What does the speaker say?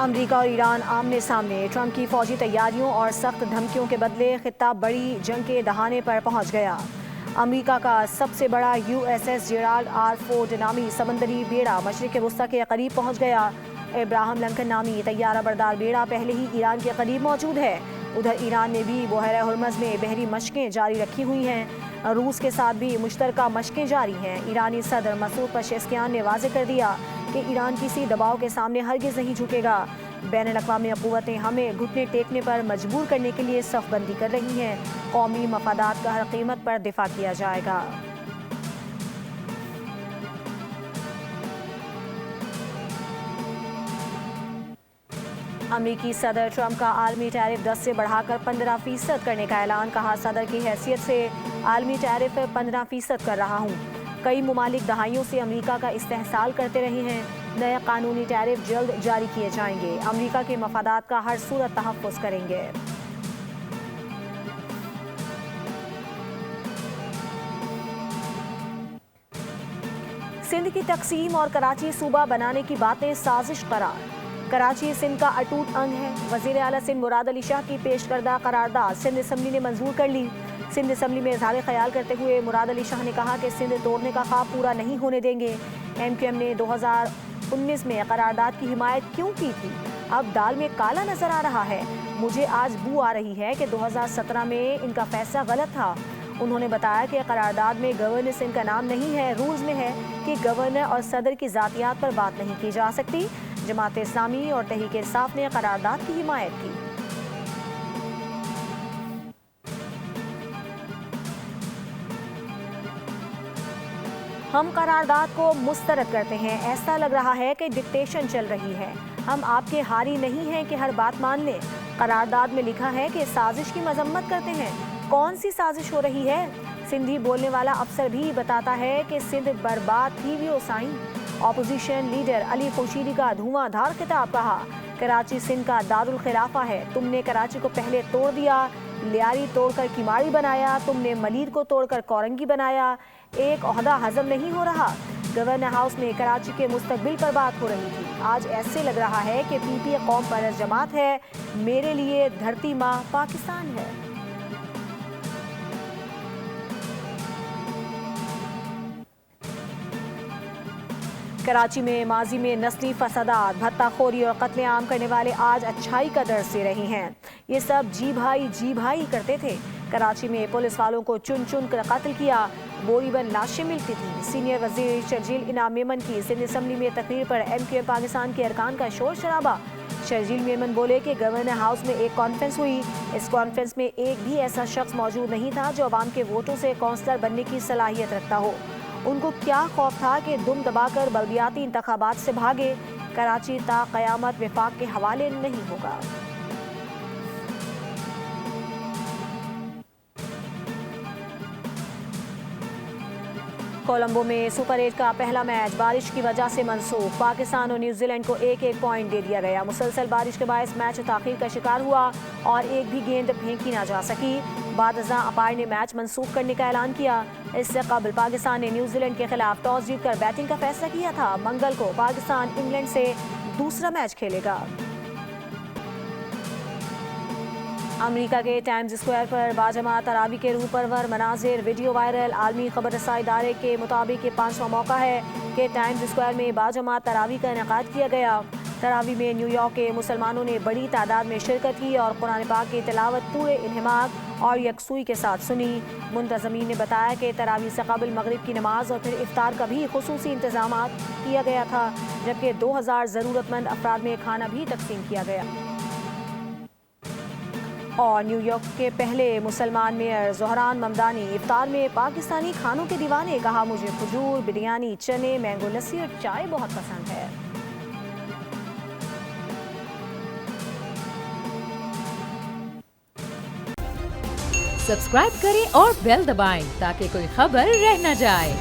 امریکہ اور ایران آمنے سامنے، ٹرمپ کی فوجی تیاریوں اور سخت دھمکیوں کے بدلے خطہ بڑی جنگ کے دہانے پر پہنچ گیا۔ امریکہ کا سب سے بڑا USS جیرالڈ آر فورڈ نامی سمندری بیڑا مشرق وسطی کے قریب پہنچ گیا۔ ابراہم لنکن نامی طیارہ بردار بیڑا پہلے ہی ایران کے قریب موجود ہے۔ ادھر ایران نے بھی بحیرہ ہرمز میں بحری مشقیں جاری رکھی ہوئی ہیں۔ روس کے ساتھ بھی مشترکہ مشقیں جاری ہیں۔ ایرانی صدر مسعود پزشکیان نے واضح کر دیا کہ ایران کسی دباؤ کے سامنے ہرگز نہیں جھکے گا۔ بین الاقوامی قوتیں ہمیں گھٹنے ٹیکنے پر مجبور کرنے کے لیے صف بندی کر رہی ہیں۔ قومی مفادات کا ہر قیمت پر دفاع کیا جائے گا۔ امریکی صدر ٹرمپ کا عالمی ٹیرف 10 سے بڑھا کر 15% کرنے کا اعلان۔ کہا، صدر کی حیثیت سے عالمی ٹیرف 15% کر رہا ہوں۔ کئی ممالک دہائیوں سے امریکہ کا استحصال کرتے رہے ہیں۔ نئے قانونی ٹیرف جلد جاری کیے جائیں گے۔ امریکہ کے مفادات کا ہر صورت تحفظ کریں گے۔ سندھ کی تقسیم اور کراچی صوبہ بنانے کی باتیں سازش قرار۔ کراچی سندھ کا اٹوٹ انگ ہے۔ وزیر اعلیٰ سندھ مراد علی شاہ کی پیش کردہ قرارداد سندھ اسمبلی نے منظور کر لی۔ سندھ اسمبلی میں اظہار خیال کرتے ہوئے مراد علی شاہ نے کہا کہ سندھ توڑنے کا خواب پورا نہیں ہونے دیں گے۔ MQM نے 2019 میں قرارداد کی حمایت کیوں کی تھی؟ اب دال میں کالا نظر آ رہا ہے۔ مجھے آج بو آ رہی ہے کہ 2017 میں ان کا فیصلہ غلط تھا۔ انہوں نے بتایا کہ قرارداد میں گورنر سندھ کا نام نہیں ہے، رولز میں ہے کہ گورنر اور صدر کی ذاتیات پر بات نہیں کی جا سکتی۔ جماعت اسلامی اور تحریک انصاف نے قرارداد کی حمایت کی۔ ہم قرارداد کو مسترد کرتے ہیں۔ ایسا لگ رہا ہے کہ ڈکٹیشن چل رہی ہے۔ ہم آپ کے ہاری نہیں ہیں کہ ہر بات مان لیں۔ قرارداد میں لکھا ہے کہ سازش کی مذمت کرتے ہیں۔ کون سی سازش ہو رہی ہے؟ سندھی بولنے والا افسر بھی بتاتا ہے کہ سندھ برباد تھی ویو سائیں۔ اپوزیشن لیڈر علی خورشیدی کا دھواں دھار خطاب۔ کہا، کراچی سندھ کا دارالخلافہ ہے۔ تم نے کراچی کو پہلے توڑ دیا، لیاری توڑ کر کیماڑی بنایا، تم نے ملیر کو توڑ کر کورنگی بنایا۔ ایک عہدہ ہضم نہیں ہو رہا۔ گورنر ہاؤس میں کراچی کے مستقبل پر بات ہو رہی تھی۔ آج ایسے لگ رہا ہے کہ PPA قوم پرست جماعت ہے۔ میرے لیے دھرتی ماں پاکستان ہے۔ کراچی میں ماضی میں نسلی فسادات، بھتہ خوری اور قتل عام کرنے والے آج اچھائی کا درس دے رہے ہیں۔ یہ سب جی بھائی کرتے تھے۔ کراچی میں پولیس والوں کو چن چن کر قتل کیا، بوری بند لاشیں ملتی تھیں۔ سینئر وزیر شرجیل انعام میمن کی سندھ اسمبلی میں تقریر پر MQM پاکستان کے ارکان کا شور شرابہ۔ شرجیل میمن بولے کہ گورنر ہاؤس میں ایک کانفرنس ہوئی۔ اس کانفرنس میں ایک بھی ایسا شخص موجود نہیں تھا جو عوام کے ووٹوں سے کونسلر بننے کی صلاحیت رکھتا ہو۔ ان کو کیا خوف تھا کہ دم دبا کر بلدیاتی انتخابات سے بھاگے؟ کراچی تا قیامت وفاق کے حوالے نہیں ہوگا۔ کولمبو میں سپر 8 کا پہلا میچ بارش کی وجہ سے منسوخ۔ پاکستان اور نیوزی لینڈ کو ایک پوائنٹ دے دیا گیا۔ مسلسل بارش کے باعث میچ تاخیر کا شکار ہوا اور ایک بھی گیند پھینکی نہ جا سکی۔ بعد ازاں امپائر نے میچ منسوخ کرنے کا اعلان کیا۔ اس سے قبل پاکستان نے نیوزی لینڈ کے خلاف ٹاس جیت کر بیٹنگ کا فیصلہ کیا تھا۔ منگل کو پاکستان انگلینڈ سے دوسرا میچ کھیلے گا۔ امریکہ کے ٹائمز اسکوائر پر باجماعت تراویح کے روح پرور مناظر، ویڈیو وائرل۔ عالمی خبر رسائی ادارے کے مطابق یہ 5واں موقع ہے کہ ٹائمز اسکوائر میں باجماعت تراویح کا انعقاد کیا گیا۔ تراویح میں نیو یارک کے مسلمانوں نے بڑی تعداد میں شرکت کی اور قرآن پاک کی تلاوت پورے انہماک اور یکسوئی کے ساتھ سنی۔ منتظمین نے بتایا کہ تراویح سے قبل مغرب کی نماز اور پھر افطار کا بھی خصوصی انتظامات کیا گیا تھا، جبکہ 2000 ضرورت مند افراد میں کھانا بھی تقسیم کیا گیا۔ اور نیو یارک کے پہلے مسلمان میئر زہران ممدانی افطار میں پاکستانی کھانوں کے دیوانے۔ کہا، مجھے کھجور، بریانی، چنے، مینگو لسی اور چائے بہت پسند ہے۔ سبسکرائب کریں اور بیل دبائیں تاکہ کوئی خبر رہ نہ جائے۔